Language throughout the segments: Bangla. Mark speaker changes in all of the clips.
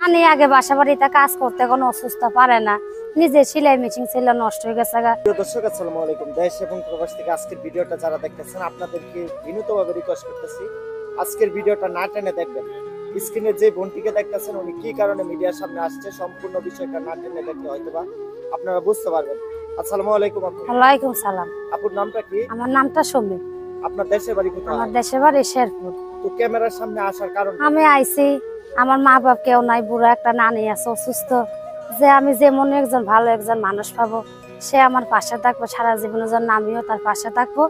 Speaker 1: আমি আগে বাসা বাড়িতে কাজ করতে কোনো অসুস্থ পারে না, নিজে সেলাই মেশিন ছিল নষ্ট হয়ে গেছে।
Speaker 2: প্রিয় দর্শক আসসালামু আলাইকুম। দেশ এবং প্রবাস থেকে আজকের ভিডিওটা যারা দেখতেছেন আপনাদেরকে বিনীতভাবে রিকোয়েস্ট করতেছি আজকের ভিডিওটা না টেনে দেখবেন। স্ক্রিনে যে বোনটিকে দেখতেছেন উনি কি কারণে মিডিয়ার সামনে আসছে সম্পূর্ণ বিষয়টা না টেনে দেখলে হয়তোবা আপনারা বুঝতে পারবেন। আসসালামু আলাইকুম আপু।
Speaker 1: ওয়ালাইকুম সালাম।
Speaker 2: আপুর নামটা কি?
Speaker 1: আমার নামটা সুমি।
Speaker 2: আপনার দেশের বাড়ি কোথায়?
Speaker 1: আমার দেশের বাড়ি শেরপুর।
Speaker 2: তো ক্যামেরার সামনে আসার কারণ?
Speaker 1: আমি আইছি, আমার মা বাপ কেউ নাই, বুড়া একটা নানি আছে অসুস্থ, যে আমি যেমন একজন ভালো একজন মানুষ পাবো, সে আমার পাশে থাকবো সারা জীবনের জন্য, আমিও তার পাশে থাকবো,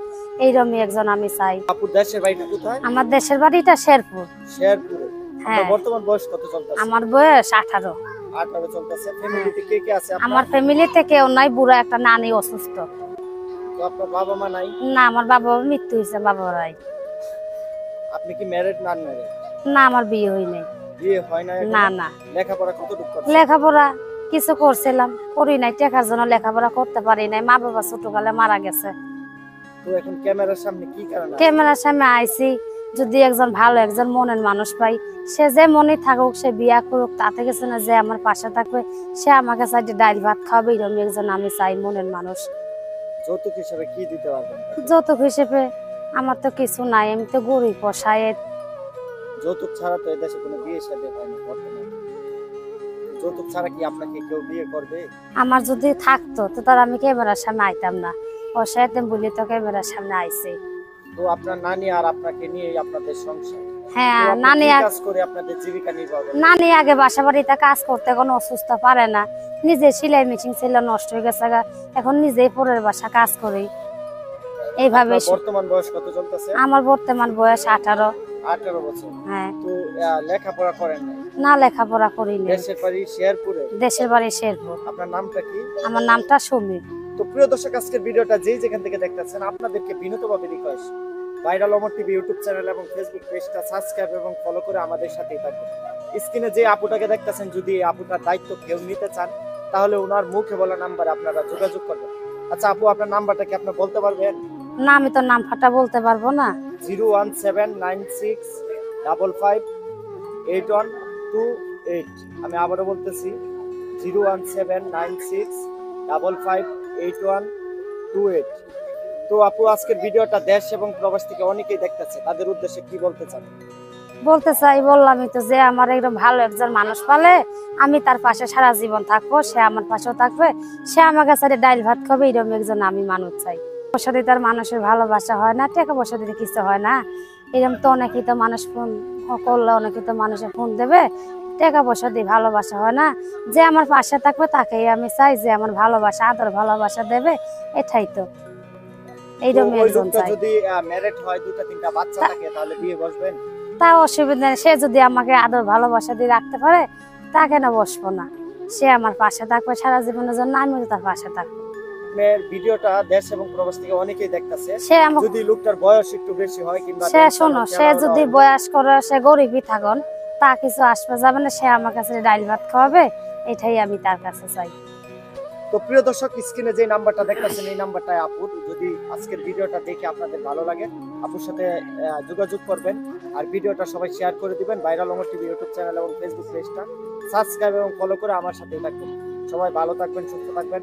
Speaker 1: এইরকমই একজন আমি চাই।
Speaker 2: আপুর দেশের বাড়িটা কোথায়?
Speaker 1: আমার দেশের বাড়িটা শেরপুর।
Speaker 2: শেরপুরে।
Speaker 1: হ্যাঁ।
Speaker 2: বর্তমান বয়স কত চলতেছে?
Speaker 1: আমার বয়স 18।
Speaker 2: 18 চলতেছে। ফ্যামিলিতে কে কে আছে আপনার?
Speaker 1: আমার ফ্যামিলিতে কেউ নাই, বুড়া একটা নানি অসুস্থ।
Speaker 2: তো আপনার বাবা মা নাই?
Speaker 1: না, আমার বাবা মৃত্যু হয়েছে, বাবারাই।
Speaker 2: আপনি কি ম্যারিড না আনম্যারিড?
Speaker 1: না, আমার বিয়ে হয় নাই।
Speaker 2: বিয়ে হয় না?
Speaker 1: না না।
Speaker 2: লেখাপড়া কতটুকু করছেন?
Speaker 1: লেখাপড়া কিছু করছিলাম, করি নাই, টাকার জন্য লেখাপড়া করতে পারি নাই, মা বাবা ছোটকালে মারা গেছে।
Speaker 2: তো এখন ক্যামেরার সামনে কি কারণে?
Speaker 1: ক্যামেরার সামনে আইছি, যদি একজন ভালো একজন মনের মানুষ পাই, সে যে মনে থাকুক, সে বিয়া করুক, তাতে গেছে না, যে আমার পাশে থাকবে, সে আমাকে চাই ডাইল ভাত খাবে, এরকম একজন আমি চাই মনের মানুষ।
Speaker 2: যৌতুক হিসেবে কি দিতে পারবেন?
Speaker 1: যৌতুক হিসেবে আমার তো কিছু নাই, আমি তো গরিব পোষায়।
Speaker 2: যৌতুক ছাড়া তো এদেশে কোনো বিয়ে শাদী হয় না বর্তমানে। যৌতুক ছাড়া কি আপনাকে কেউ বিয়ে করবে?
Speaker 1: আমার যদি থাকতো তো তার আমি ক্যামেরার সামনে আইতাম না, পোষাইতে বলি তো ক্যামেরার সামনে আইছে।
Speaker 2: তো আপনার নানি আর আপনাকে নিয়ে আপনাদের সংসার?
Speaker 1: হ্যাঁ,
Speaker 2: তো
Speaker 1: নানি
Speaker 2: কি কাজ করে আপনাদের জীবিকা নির্বাহ করেন?
Speaker 1: নানি আগে বাসা বাড়িতে কাজ করতে কোনো অসুস্থ পারে না, নিজে সেলাই মেশিন ছিল নষ্ট হয়ে গেছে, এখন নিজেই পরের বাসা কাজ করি এইভাবে।
Speaker 2: বর্তমান বয়স কত চলতেছে?
Speaker 1: আমার বর্তমান বয়স 18।
Speaker 2: 18 বছর।
Speaker 1: হ্যাঁ।
Speaker 2: তো লেখাপড়া করেন না?
Speaker 1: না, লেখাপড়া করি না।
Speaker 2: দেশের বাড়ি শেরপুরে?
Speaker 1: দেশের বাড়ি শেরপুর।
Speaker 2: আপনার নামটা কি?
Speaker 1: আমার নামটা সুমি।
Speaker 2: তো প্রিয় দর্শক আজকের ভিডিওটা যেখান থেকে দেখতেছেন আপনাদেরকে বিনীতভাবে রিকোয়েস্ট, ভাইরাল অমর টিভি ইউটিউব চ্যানেল এবং ফেসবুক পেজটা সাবস্ক্রাইব এবং ফলো করে আমাদের সাথেই থাকবেন। স্ক্রিনে যে আপুটাকে দেখতেছেন, যদি এই আপুটার দায়িত্ব কেউ নিতে চান তাহলে ওনার মুখে বলা নাম্বারে আপনারা যোগাযোগ করবেন। আচ্ছা আপু, আপনার নাম্বারটা কি আপনি বলতে পারবেন?
Speaker 1: না, আমি তো নাম ফাটা বলতে পারবো না।
Speaker 2: 01796518128। আমি আবারও বলতেছি 01796558128। তো আপু, আজকের ভিডিওটা দেশ এবং প্রবাস থেকে অনেকেই দেখতেছে, তাদের উদ্দেশ্যে কি বলতে চান?
Speaker 1: বলতে চাই, বললামই তো, যে আমার একদম ভালো একজন মানুষ পালে আমি তার পাশে সারা জীবন থাকবো, সে আমার পাশেও থাকবে, সে আমার কাছে ডাইল ভাত খাবে, এরকম একজন আমি মানুষ চাই। পয়সা দিতে তার মানুষের ভালোবাসা হয় না, টাকা পয়সা দিতে কিছু হয় না। এরকম তো অনেকেই তো মানুষ ফোন করলে অনেকেই তো মানুষের ফোন দেবে, টাকা পয়সা দিয়ে ভালোবাসা হয় না। যে আমার পাশে থাকবে তাকেই আমি চাই, যে আমার ভালোবাসা আদর ভালোবাসা দেবে, এটাই তো। এইরকম একজন চাই।
Speaker 2: যদি ম্যারিড হয়, 2-3টা বাচ্চা থাকে, তাহলে বিয়ে বসবেন?
Speaker 1: তা অসুবিধা নেই, সে যদি আমাকে আদর ভালোবাসা দিয়ে রাখতে পারে, তা কেন বসবো না? সে আমার পাশে থাকবে সারা জীবনের জন্য, আমিও তার পাশে থাকবো।
Speaker 2: আপনার ভিডিওটা দেশ এবং প্রবাস থেকে অনেকেই দেখতেছে,
Speaker 1: সে
Speaker 2: যদি লোকটার বয়স একটু বেশি হয় কিংবা
Speaker 1: সে শোনো, সে যদি বয়স করে, সে গরিবই থাকুন, তা কিছু আসবে যাবে না, সে আমার কাছে ডাইল ভাত খাওয়াবে, এটাই আমি তার কাছে চাই।
Speaker 2: তো প্রিয় দর্শক, স্ক্রিনে যে নাম্বারটা দেখতেছেন এই নাম্বারটাই আপুর। যদি আজকের ভিডিওটা দেখে আপনাদের ভালো লাগে, আপুর সাথে যোগাযোগ করবেন। আর ভিডিওটা সবাই শেয়ার করে দিবেন। ভাইরাল অমর টিভি ইউটিউব চ্যানেল এবং ফেসবুক পেজটা সাবস্ক্রাইব এবং ফলো করে আমার সাথেই থাকবেন। সবাই ভালো থাকবেন, সুস্থ থাকবেন।